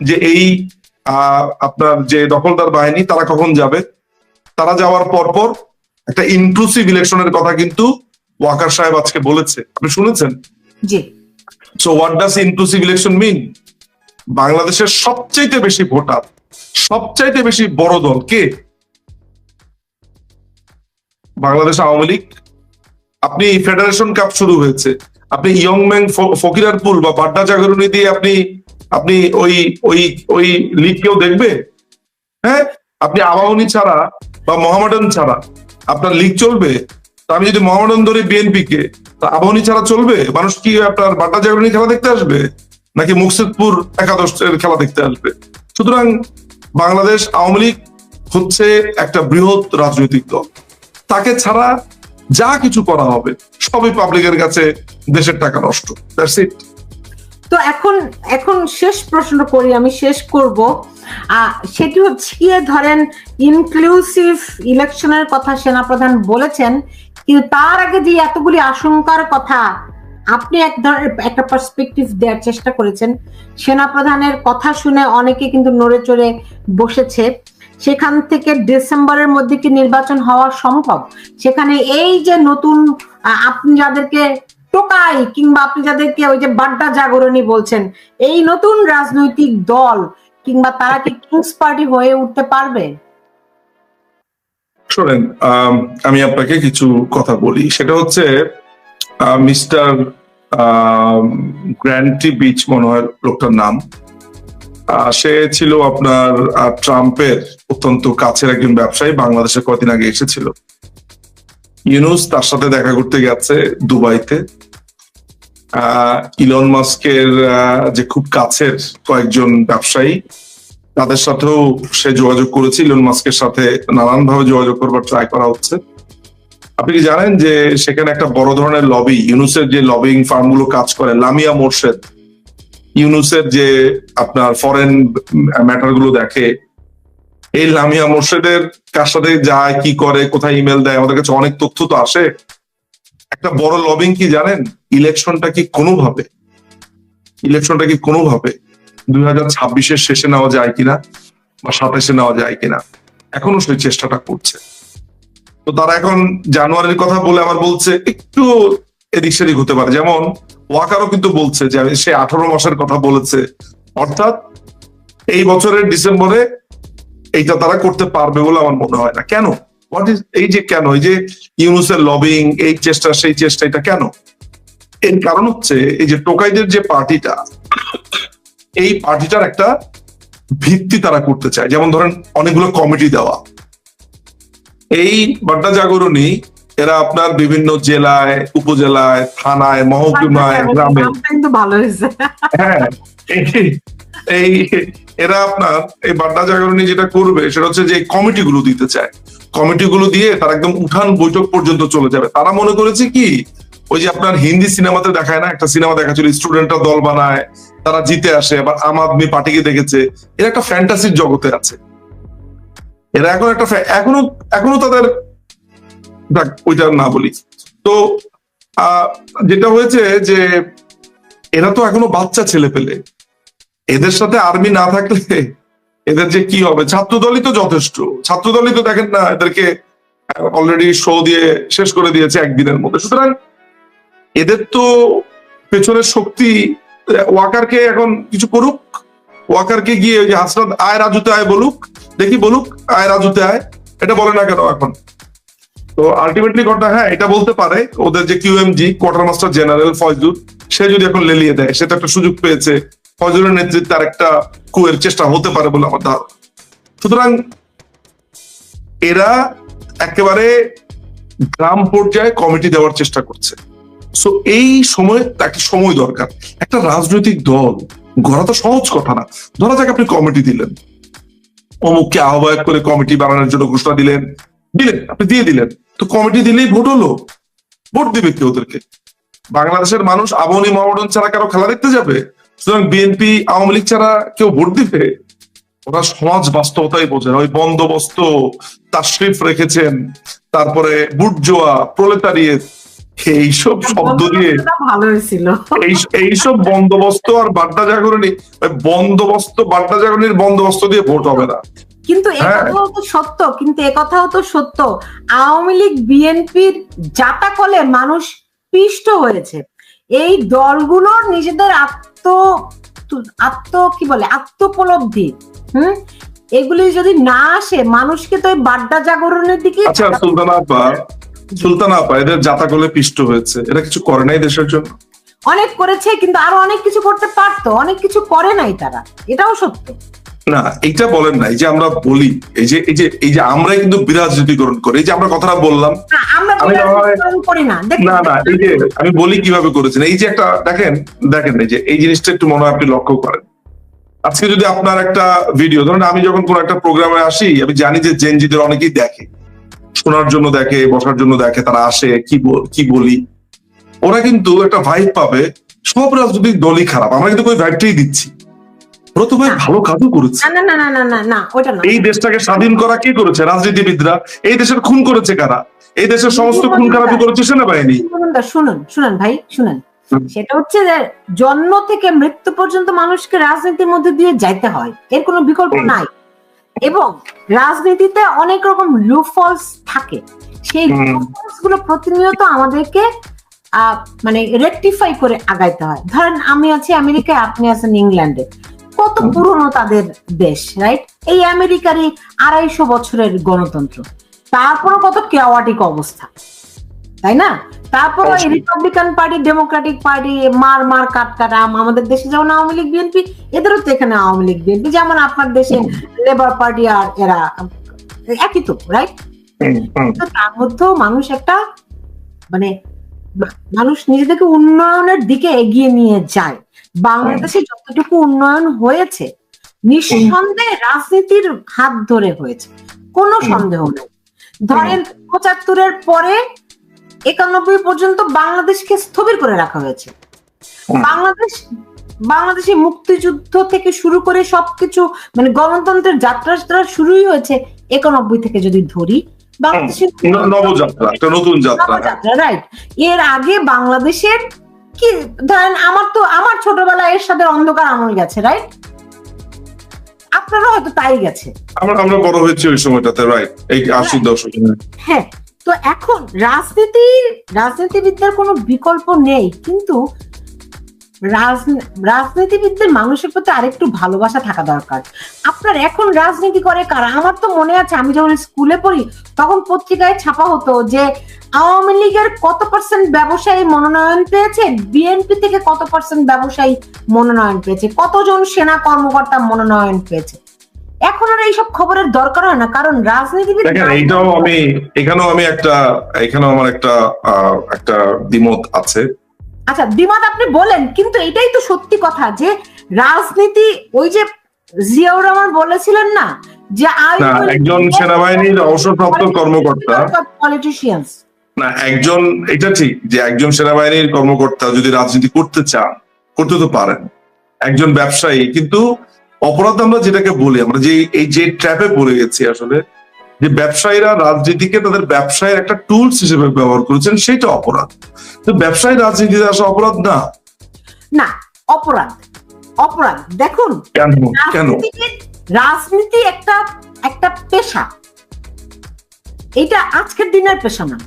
যে এই আপনার যে দখলদার বাহিনী তারা কখন যাবে, তারা যাওয়ার পরপর একটা ইনক্লুসিভ ইলেকশনের কথা কিন্তু ওয়াকার সাহেব আজকে বলেছে, আপনি শুনেছেন? জি। So what does inclusive election mean? বাংলাদেশের সবচাইতে বেশি ভোটার, সবচাইতে বেশি বড় দল কে? বাংলাদেশ আওয়ামী লীগ। আপনি ফেডারেশন কাপ শুরু হয়েছে, আপনি ইয়ং ম্যান ফকিরারপুল বা বাড্ডা জাগরণী দিয়ে আপনি আপনি ওই ওই ওই লিগ কেউ দেখবে? হ্যাঁ, আপনি আবাহনী ছাড়া বা মোহামেডান ছাড়া আপনার লিগ চলবে? তা আমি যদি মোহামেডান ধরি বিএনপি কে, তা আবাহনী ছাড়া চলবে? মানুষ কি আপনার বাড্ডা জাগরণী খেলা দেখতে আসবে, নাকি মুকসিদপুর একাদশ খেলা দেখতে আসবে? সুতরাং বাংলাদেশ আওয়ামী লীগ হচ্ছে একটা বৃহৎ রাজনৈতিক দল, তাকে ছাড়া যা কিছু করা হবে সবই পাবলিকের কাছে দেশের টাকা নষ্ট। That's it. তো এখন এখন শেষ প্রশ্ন করি, আমি শেষ করব, সেটি হচ্ছে গিয়ে ধরেন ইনক্লুসিভ ইলেকশনের কথা সেনাপ্রধান বলেছেন, কিন্তু তার আগে যে এতগুলি আশঙ্কার কথা আপনি এক ধরনের একটা পার্সপেক্টিভ দেওয়ার চেষ্টা করেছেন, সেনাপ্রধানের কথা শুনে অনেকে কিন্তু নড়ে চড়ে বসেছে। সেখান থেকে ডিসেম্বরের মধ্যে কি নির্বাচন হওয়া সম্ভব? সেখানে এই যে নতুন আপনি যাদেরকে টোকাই কিংবা আপনি যাদেরকে ওই যে বাড্ডা জাগরণী বলছেন, এই নতুন রাজনৈতিক দল কিংবা তারা কি কিংস পার্টি হয়ে উঠতে পারবে? শোনেন, আমি আপনাকে কিছু কথা বলি, সেটা হচ্ছে মিস্টার গ্র্যান্টি বিচ মনে হয় লোকটার নাম। সে ছিল আপনার ট্রাম্পের অত্যন্ত কাছের একজন ব্যবসায়ী, বাংলাদেশে কদিন আগে এসেছিল। ইউনুস তার সাথে দেখা করতে গেছে দুবাইতে। ইলন মাস্কের যে খুব কাছের কয়েকজন ব্যবসায়ী, তাদের সাথেও সে যোগাযোগ করেছে। ইলন মাস্কের সাথে নানান ভাবে যোগাযোগ করবার ট্রাই করা হচ্ছে। আপনি কি জানেন যে সেখানে একটা বড় ধরনের লবি, ইউনুসের যে লবিং ফার্ম গুলো কাজ করে, লামিয়া মোর্শেদ, ইউনুসের যে আপনার ফরেন ম্যাটার গুলো দেখে, এই লামিয়া মোর্শেদের কার সাথে যায়, কি করে, কোথায় ইমেল দেয়, আমাদের কাছে অনেক তথ্য তো আসে। একটা বড় লবিং কি জানেন? ইলেকশনটা কি কোনোভাবে 2026-এর শেষে নেওয়া যায় কিনা বা 27-এ নেওয়া যায় কিনা, এখনো সেই চেষ্টাটা করছে। তো তারা এখন জানুয়ারির কথা বলে আবার বলছে একটু এদিক সেদিক হতে পারে। যেমন ওয়াকারও কিন্তু বলছে যে সে 18 মাসের কথা বলেছে, অর্থাৎ এই বছরের ডিসেম্বরে এইটা তারা করতে পারবে বলে আমার মনে হয় না। কেন? এই যে কেন, এই যে ইউনুসের লবিং, এই চেষ্টা সেই চেষ্টা, এটা কেন? এর কারণ হচ্ছে এই যে টোকাইদের যে পার্টিটা, এই পার্টিটার একটা ভিত্তি তারা করতে চায়। যেমন ধরেন অনেকগুলো কমিটি দেওয়া। এই বাড্ডা জাগরণী এরা আপনার বিভিন্ন জেলায়, উপজেলায়, থানায়, মহকুমায়, গ্রামে, ভালো হয়েছে, হ্যাঁ, এই এরা আপনার এই বাড্ডা জাগরণী যেটা করবে সেটা হচ্ছে যে কমিটিগুলো দিতে চায়। কমিটিগুলো দিয়ে তারা একদম উঠান বৈঠক পর্যন্ত চলে যাবে। তারা মনে করেছে কি, ওই যে আপনার হিন্দি সিনেমাতে দেখায় না, একটা সিনেমা দেখাচ্ছিল স্টুডেন্টরা দল বানায়, তারা জিতে আসে, আবার আম আদমি পার্টিকে দেখেছে। এরা একটা ফ্যান্টাসির জগতে আছে। এরা এখন একটা এখনো তাদের, ওইটা না বলি তো, যেটা হয়েছে যে এরা তো এখনো বাচ্চা ছেলে পেলে, এদের সাথে আর্মি না থাকলে এদের যে কি হবে। ছাত্রদলই তো যথেষ্ট, ছাত্রদলই তো দেখেন না, এদেরকে অলরেডি শো দিয়ে শেষ করে দিয়েছে একদিনের মধ্যে। সুতরাং এদের তো পেছনের শক্তি, ওয়াকারকে এখন কিছু করুক, ওয়াকারকে গিয়ে ওই যে হাসনাত আয় রাজুতে আয় বলুক, দেখি বলুক আয় রাজুতে আয়, এটা বলে না কেন এখন? তো আলটিমেটলি কথা, হ্যাঁ এটা বলতে পারে ওদের যে QMG quarter master general Fayzur, সে যদি এখন লেলিয়ে দেয়, সেটা একটা সুযোগ পেয়েছে, ফয়জুরের নেতৃত্বে আর একটা কুয়ের চেষ্টা হতে পারে বলে আমার ধারণা। সুতরাং এরা একেবারে গ্রাম পর্যায়ে কমিটি দেওয়ার চেষ্টা করছে। সো এই সময় একটা সময় দরকার। একটা রাজনৈতিক দল গড়া তো সহজ কথা না। ধরা যাক আপনি কমিটি দিলেন, অমুককে আহ্বায়ক করে কমিটি বানানোর জন্য ঘোষণা দিলেন, আপনি দিয়ে দিলেন, তো কমিটি দিলেই ভোট হলো। ভোট দিবে কি ওদেরকে? বাংলাদেশের মানুষ আবাহনী মোহামেডান ছাড়া কারো খেলা দেখতে যাবে? সুতরাং বিএনপি আওয়ামী লীগ ছাড়া কেউ ভোট দিবে? ওরা সমাজ বাস্তবতাই বোঝে। ওই বন্দোবস্ত, তাশরিফ রেখেছেন, তারপরে বুটজোয়া, প্রলেতারিয়েত, এইসব শব্দ দিয়ে বন্দোবস্তটা ভালো হয়েছিল। এইসব বন্দোবস্ত আর বাড্ডা জাগরণী, বাড্ডা জাগরণীর বন্দোবস্ত দিয়ে ভোট হবে না। কিন্তু হ্যাঁ। একথাও তো সত্য, আওয়ামী লীগ বিএনপির জাতাকলে মানুষ পিষ্ট হয়েছে। এই দলগুলোর নিজেদের আত্মোপলব্ধি, এগুলি যদি না আসে, মানুষকে তো এই বাড্ডা জাগরণের দিকে। আচ্ছা সুলতানা আপা এদের জাতাকলে পিষ্ট হয়েছে, এরা কিছু করে নাই দেশের জন্য? অনেক করেছে, কিন্তু আরো অনেক কিছু করতে পারতো, অনেক কিছু করে নাই তারা, এটাও সত্য। না, এইটা বলেন না। এই যে আমরা বলি, এই যে আমরা কিন্তু বিরাজনীতিকরণ করি, এই যে আমরা কথাটা বললাম, আমরা করি না। না এই যে আমি বলি কিভাবে করেছেন, এই যে একটা দেখেন এই জিনিসটা একটু মনে হয় আপনি লক্ষ্য করেন। আজকে যদি আপনার একটা ভিডিও, ধরুন আমি যখন কোন একটা প্রোগ্রামে আসি, আমি জানি যে জেনজিদের অনেকেই দেখে, শোনার জন্য দেখে, বসার জন্য দেখে, তারা আসে কি বলি, ওরা কিন্তু একটা ভাইব পাবে সব রাজনৈতিক দলই খারাপ, আমরা কিন্তু ওই ভাইবটাই দিচ্ছি। ওরা তো ভাই ভালো কাজও করেছে। না, ওটা না। এই দেশটাকে স্বাধীন করা কে করেছে? রাজনীতিবিদরা। এই দেশের খুন করেছে কারা? এই দেশের সমস্ত খুন খারাপি করেছে সেনাবাহিনী। শুনুন ভাই, সেটা হচ্ছে যে জন্ম থেকে মৃত্যু পর্যন্ত মানুষকে রাজনীতির মধ্যে দিয়ে যাইতে হয়, এর কোনো বিকল্প নাই। এবং রাজনীতিতে অনেক রকম লুফলস থাকে, সেই লুফলস গুলো প্রতিনিয়ত আমাদেরকে মানে রেকটিফাই করে আগাইতে হয়। ধরেন আমি আছি আমেরিকায়, আপনি আছেন ইংল্যান্ডে, কত পুরনো তাদের দেশ, রাইট? এই আমেরিকারই 250 বছরের গণতন্ত্র, তারপরে কত কেওয়াটিক অবস্থা, তাই না? তারপর রিপাবলিকান পার্টি, ডেমোক্রেটিক পার্টি, মার কাট আমাদের দেশে যেমন আওয়ামী লীগ বিএনপি, এদেরও তো এখানে আওয়ামী লীগ বিএনপি, যেমন আপনার দেশে লেবার পার্টি, আর এরা একই তো, রাইট? তো তার মধ্যেও মানুষ একটা মানে মানুষ নিজেদেরকে উন্নয়নের দিকে এগিয়ে নিয়ে যায়। বাংলাদেশে যতটুকু উন্নয়ন হয়েছে নিঃসন্দেহে রাজনীতির হাত ধরে হয়েছে, কোনো সন্দেহ নেই। ধরেন 75-এর পরে 91 পর্যন্ত বাংলাদেশকে স্থবির করে রাখা হয়েছে। বাংলাদেশে মুক্তিযুদ্ধ থেকে শুরু করে সবকিছু মানে গণতন্ত্রের যাত্রা শুরুই হয়েছে 91 থেকে, যদি ধরি বাংলাদেশের নবযাত্রা, একটা নতুন যাত্রা, রাইট? এর আগে বাংলাদেশের কি, ধরেন আমার ছোটবেলায় এর সাথে অন্ধকার আমল গেছে, রাইট? আপনারা হয়তো তাই গেছে, আমরা বড় হয়েছি ওই সময়টাতে, রাইট? এই 80 দশকে। হ্যাঁ। তো এখন রাজনীতিবিদদের কোনো বিকল্প নেই, কিন্তু রাজনীতিবিদদের মানুষের প্রতি আরেকটু ভালোবাসা থাকা দরকার। আপনার এখন রাজনীতি করে কারা? আমার তো মনে আছে আমি যখন স্কুলে পড়ি তখন পত্রিকায় ছাপা হতো যে আওয়ামী লীগের কত % ব্যবসায়ী মনোনয়ন পেয়েছে, বিএনপি থেকে কত % ব্যবসায়ী মনোনয়ন পেয়েছে, কতজন সেনা কর্মকর্তা মনোনয়ন পেয়েছে। এখন আর এইসব খবরের দরকার হয় না, কারণ রাজনীতিবিদ। এখানেও আমার একটা দ্বিমত আছে। আচ্ছা, দ্বিমত আপনি বলেন, কিন্তু এটাই তো সত্যি কথা যে রাজনীতি, ওই যে জিয়াউর রহমান বলেছিলেন না যে একজন সেনাবাহিনীর অবসরপ্রাপ্ত কর্মকর্তা, পলিটিশিয়ানস না একজন, এটা ঠিক যে একজন সেনাবাহিনীর কর্মকর্তা যদি রাজনীতি করতে চান, করতে তো পারেন। একজন ব্যবসায়ী, কিন্তু অপরাধ আমরা যেটাকে বলি, আমরা যে ট্র্যাপে পড়ে গেছি আসলে, যে ব্যবসায়ীরা রাজনীতিকে তাদের ব্যবসায়ের একটা টুলস হিসেবে ব্যবহার করেছেন, সেটা অপরাধ। তো ব্যবসায়ী রাজনীতিতে আসা অপরাধ না? না, অপরাধ। দেখুন কেন রাজনীতি একটা পেশা, এটা আজকের দিনের পেশা না।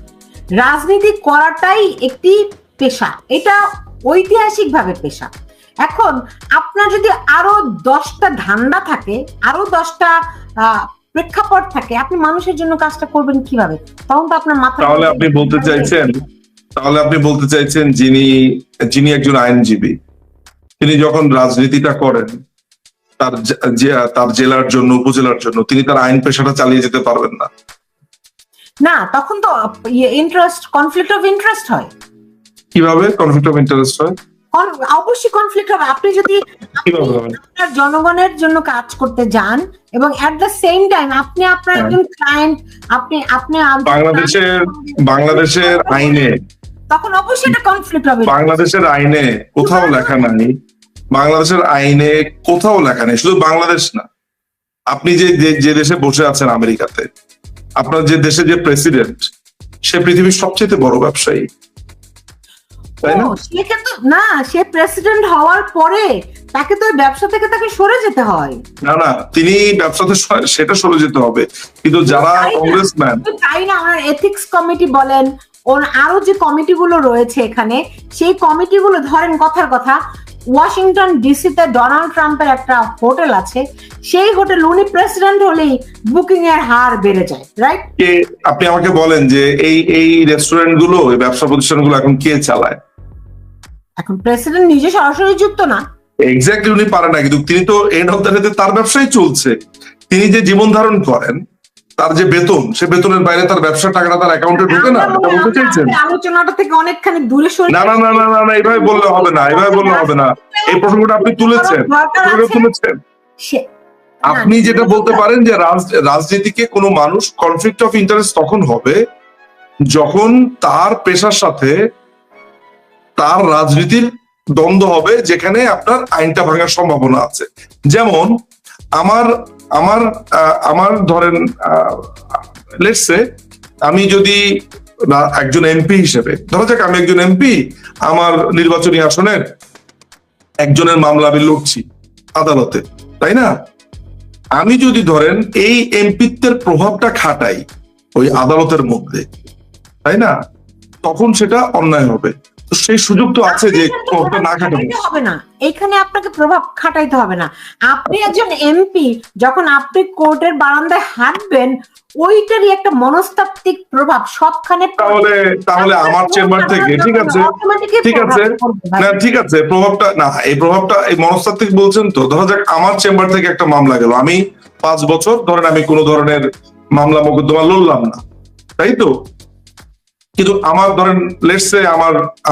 রাজনীতি করাটাই একটি পেশা, এটা ঐতিহাসিক ভাবে পেশা। এখন আপনার যদি আরো 10টা ধান্দা থাকে, আরো 10টা প্রেক্ষাপট থাকে, আপনি মানুষের জন্য কাজটা করবেন কিভাবে? তখন তো আপনার মাথা। তাহলে আপনি বলতে চাইছেন যিনি একজন আইনজীবী, তিনি যখন রাজনীতিটা করেন তার জেলার জন্য, উপজেলার জন্য, তিনি তার আইন পেশাটা চালিয়ে যেতে পারবেন না? না, তখন তো কনফ্লিক্ট অফ ইন্টারেস্ট হয়। কিভাবে কনফ্লিক্ট অফ ইন্টারেস্ট হয়? অবশ্যই কনফ্লিক্ট হবে। আপনি যদি আপনার জনগণের জন্য কাজ করতে যান এবং এট দ্য সেম টাইম আপনি আপনার একজন ক্লায়েন্ট, আপনি বাংলাদেশের আইনে, তখন অবশ্যই এটা কনফ্লিক্ট হবে। বাংলাদেশের আইনে কোথাও লেখা নাই, শুধু বাংলাদেশ না, আপনি যে দেশে বসে আছেন আমেরিকাতে, আপনার যে দেশে যে প্রেসিডেন্ট, সে পৃথিবীর সবচেয়ে বড় ব্যবসায়ী, তাই না? সে কিন্তু না, সে প্রেসিডেন্ট হওয়ার পরে তাকে তো ওই ব্যবসা থেকে তাকে সরে যেতে হয়। না, তিনি ব্যবসাতে সেটা সরে যেতে হবে, কিন্তু যারা কংগ্রেসম্যান, তাই না, ওনার এথিক্স কমিটি বলেন, ওর আরো যে কমিটিগুলো রয়েছে এখানে, সেই কমিটিগুলো ধরেন কথার কথা, ওয়াশিংটন ডিসিতে ডোনাল্ড ট্রাম্পের একটা হোটেল আছে, সেই হোটেল উনি প্রেসিডেন্ট হলেই বুকিং এর হার বেড়ে যায়, রাইট? আপনি আমাকে বলেন যে এই রেস্টুরেন্ট গুলো, এই ব্যবসা প্রতিষ্ঠানগুলো এখন কে চালায়? এখন প্রেসিডেন্ট নিজে সরাসরি যুক্ত না। এক্স্যাক্টলি, উনি পারে না, কিন্তু তিনি তো এন্ড অফ দ্য ডে তার ব্যবসাই চলছে। তিনি যে জীবন ধারণ করেন, তার যে বেতন, সে বেতনের বাইরে তার ব্যবসার টাকাটা তার অ্যাকাউন্টে ঢোকে না, এটা বলতে চাইছেন? আলোচনাটা থেকে অনেকখানি দূরে সরে না না না না না না, এইভাবে বললে হবে না, এইভাবে বললে হবে না। এই প্রসঙ্গটা আপনি তুলেছেন। আপনি যেটা বলতে পারেন যে রাজনীতিকে কোনো মানুষ কনফ্লিক্ট অফ ইন্টারেস্ট তখন হবে যখন তার পেশার সাথে তার রাজনীতির দ্বন্দ্ব হবে, যেখানে আপনার আইনটা ভাঙার সম্ভাবনা আছে। যেমন আমার আমার আমার ধরেন লেটস সে, আমি যদি একজন এমপি হিসেবে, ধরা যাক আমি একজন এমপি, আমার নির্বাচনী আসনের একজনের মামলা আমি লড়ছি আদালতে, তাই না? আমি যদি ধরেন এই এমপিত্বের প্রভাবটা খাটাই ওই আদালতের মধ্যে, তাই না, তখন সেটা অন্যায় হবে। তো সেই সুযোগ তো আছে যে প্রভাবটা না খাটানো হবে না, এখানে আপনাকে প্রভাব খাটাইতে হবে না। আপনি একজন এমপি, যখন আপনি কোর্টের বারান্দায় হাঁটবেন, ওইটারই একটা মনস্তাত্ত্বিক প্রভাব সবখানে। তাহলে আমার চেম্বার থেকে, ঠিক আছে না, ঠিক আছে, প্রভাবটা না, এই প্রভাবটা এই মনস্তাত্ত্বিক বলছেন তো। ধরা যাক আমার চেম্বার থেকে একটা মামলা গেল, আমি 5 বছর ধরেন আমি কোনো ধরনের মামলা মোকদ্দমা লড়লাম না, তাই তো? কিন্তু আমার ধরেন লেটস সে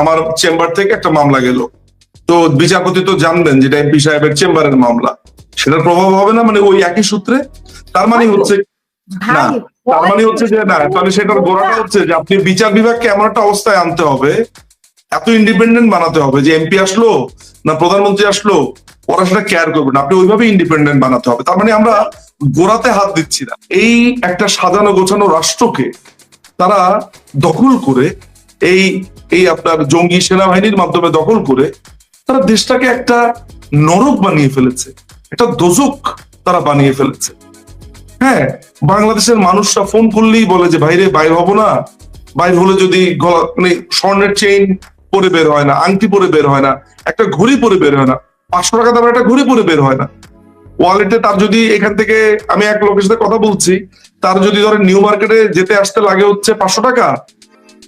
আমার চেম্বার থেকে একটা মামলা গেল, তো বিচারপতি তো জানবেন যেটা এমপি সাহেবের চেম্বারের মামলা, সেটার প্রভাব হবে না, মানে ওই একই সূত্রে। তার মানে হচ্ছে না, তার মানে হচ্ছে যে না, তাহলে সেটার গোড়াটা হচ্ছে যে আপনি বিচার বিভাগকে এমন একটা অবস্থায় আনতে হবে, এত ইন্ডিপেন্ডেন্ট বানাতে হবে যে এমপি আসলো না প্রধানমন্ত্রী আসলো ওরা সেটা কেয়ার করবে না, আপনি ওইভাবে ইন্ডিপেন্ডেন্ট বানাতে হবে। তার মানে আমরা গোড়াতে হাত দিচ্ছি না। এই একটা সাজানো গোছানো রাষ্ট্রকে তারা দখল করে, এই আপনার জঙ্গি সেনাবাহিনীর মাধ্যমে দখল করে তারা দেশটাকে একটা নরক বানিয়ে ফেলেছে, একটা দোজক তারা বানিয়ে ফেলেছে। হ্যাঁ, বাংলাদেশের মানুষরা ফোন করলেই বলে যে ভাইরে বাইর হবো না, বাইর হলে যদি মানে স্বর্ণের চেইন পরে বের হয় না, আংটি পরে বের হয় না, একটা ঘড়ি পরে বের হয় না, 500 টাকা দামের একটা ঘড়ি পরে বের হয় না। ওয়ালেটে তার যদি এখান থেকে, আমি এক লোকের সাথে কথা বলছি, তার যদি ধরেন নিউ মার্কেটে যেতে আসতে লাগে হচ্ছে 500 টাকা,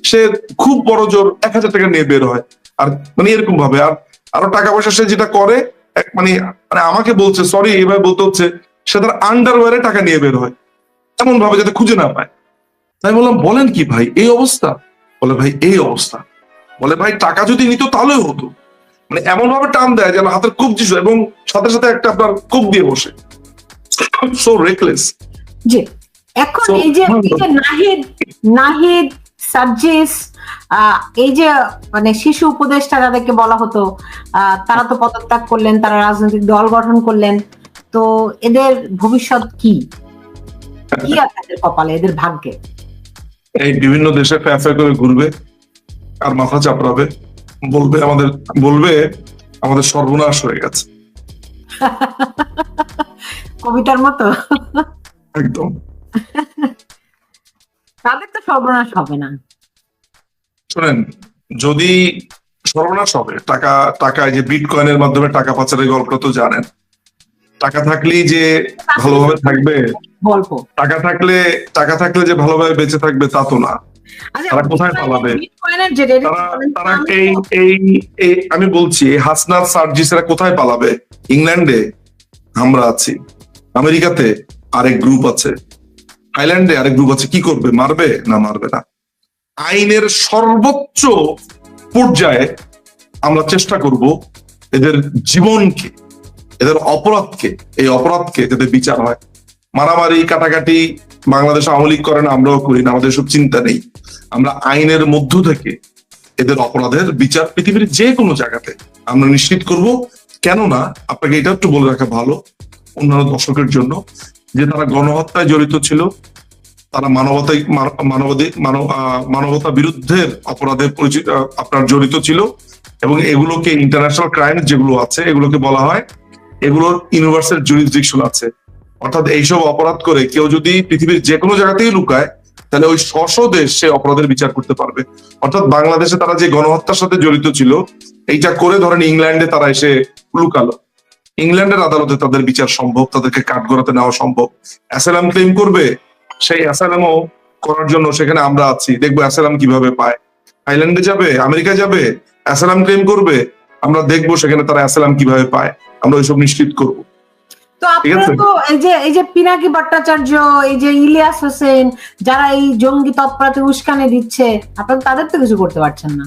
সে খুব বড় জোর 1000 টাকা নিয়ে বের হয়। আর মানে এরকম ভাবে আরো টাকা পয়সা সে যেটা করে, মানে আমাকে বলছে, সরি এভাবে বলতে হচ্ছে, সে তার আন্ডারওয়্যারে টাকা নিয়ে বের হয় এমন ভাবে যাতে খুঁজে না পায়। তাই বললাম বলেন কি ভাই এই অবস্থা? বলে ভাই এই অবস্থা। বলে ভাই টাকা যদি নিত তাহলেও হতো, মানে এমন ভাবে টান দেয় যেন হাতের কবজি, এবং সাথে সাথে একটা আপনার কোপ দিয়ে বসে। So reckless. জি, এখন এই যে নাহিদ সার্জিস, এই যে মানে শিশু উপদেষ্টা যাদেরকে বলা হতো, তারা তো পদত্যাগ করলেন, তারা রাজনৈতিক দল গঠন করলেন, তো এদের ভবিষ্যৎ কি কি আছে এদের কপালে, এদের ভাগ্যে? এই বিভিন্ন দেশে ফ্যাফে করে ঘুরবে আর মাথা চাপড়াবে, বলবে আমাদের সর্বনাশ হয়ে গেছে। কবিতার মতো একদম। তাদের তো সর্বনাশ হবে না। শোনেন, যদি সর্বনাশ হবে, টাকা যে বিটকয়েনের মাধ্যমে টাকা পাচারের গল্পটা তো জানেন। টাকা থাকলেই যে ভালোভাবে থাকবে, টাকা থাকলে যে ভালোভাবে বেঁচে থাকবে তা তো না। তারা কোথায় পালাবে? তারা আমি বলছি হাসনাত সার্জিসেরা কোথায় পালাবে? ইংল্যান্ডে আমরা আছি, আমেরিকাতে আরেক গ্রুপ আছে, থাইল্যান্ডে আরেক গ্রুপ আছে। কি করবে? মারবে না? মারবে না। আইনের সর্বোচ্চ পর্যায়ে আমরা চেষ্টা করব এদের জীবনকে, এদের অপরাধকে, এই অপরাধকে যাতে বিচার হয়। মারামারি কাটাকাটি বাংলাদেশ আওয়ামী লীগ করে না, আমরাও করি না, আমাদের সব চিন্তা নেই। আমরা আইনের মধ্য থেকে এদের অপরাধের বিচার পৃথিবীর যে কোনো জায়গাতে আমরা নিশ্চিত করব। কেননা আপনাকে এটা একটু বলে রাখা ভালো অন্যান্য দর্শকের জন্য, যে তারা গণহত্যায় জড়িত ছিল, তারা মানবতা বিরুদ্ধের অপরাধের পরিচিত আপনার জড়িত ছিল, এবং এগুলোকে ইন্টারন্যাশনাল ক্রাইম যেগুলো আছে এগুলোকে বলা হয়, এগুলোর ইউনিভার্সাল জুরিসডিকশন আছে। অর্থাৎ এইসব অপরাধ করে কেউ যদি পৃথিবীর যে কোনো জায়গাতেই লুকায়, তাহলে ওই দেশ সে অপরাধের বিচার করতে পারবে। অর্থাৎ বাংলাদেশে তারা যে গণহত্যার সাথে জড়িত ছিল, এইটা করে ধরেন ইংল্যান্ডে তারা এসে লুকালো, ইংল্যান্ডের আদালতে তাদের বিচার সম্ভব, তাদেরকে কাঠগড়াতে নেওয়া সম্ভব। অ্যাসাইলাম ক্লেম করবে, সেই অ্যাসাইলামও করার জন্য সেখানে আমরা আছি, দেখবো অ্যাসাইলাম কিভাবে পায়। থাইল্যান্ডে যাবে, আমেরিকা যাবে, অ্যাসাইলাম ক্লেম করবে, আমরা দেখবো সেখানে তারা অ্যাসাইলাম কিভাবে পায়, আমরা ওইসব নিশ্চিত করব। তো আপনারা তো এই যে পিনাকি ভট্টাচার্য, এই যে ইলিয়াস হোসেন, যারা এই জঙ্গি তৎপরতাকে উস্কানি দিচ্ছে, আপনারা তাদের তো কিছু করতে পারছেন না।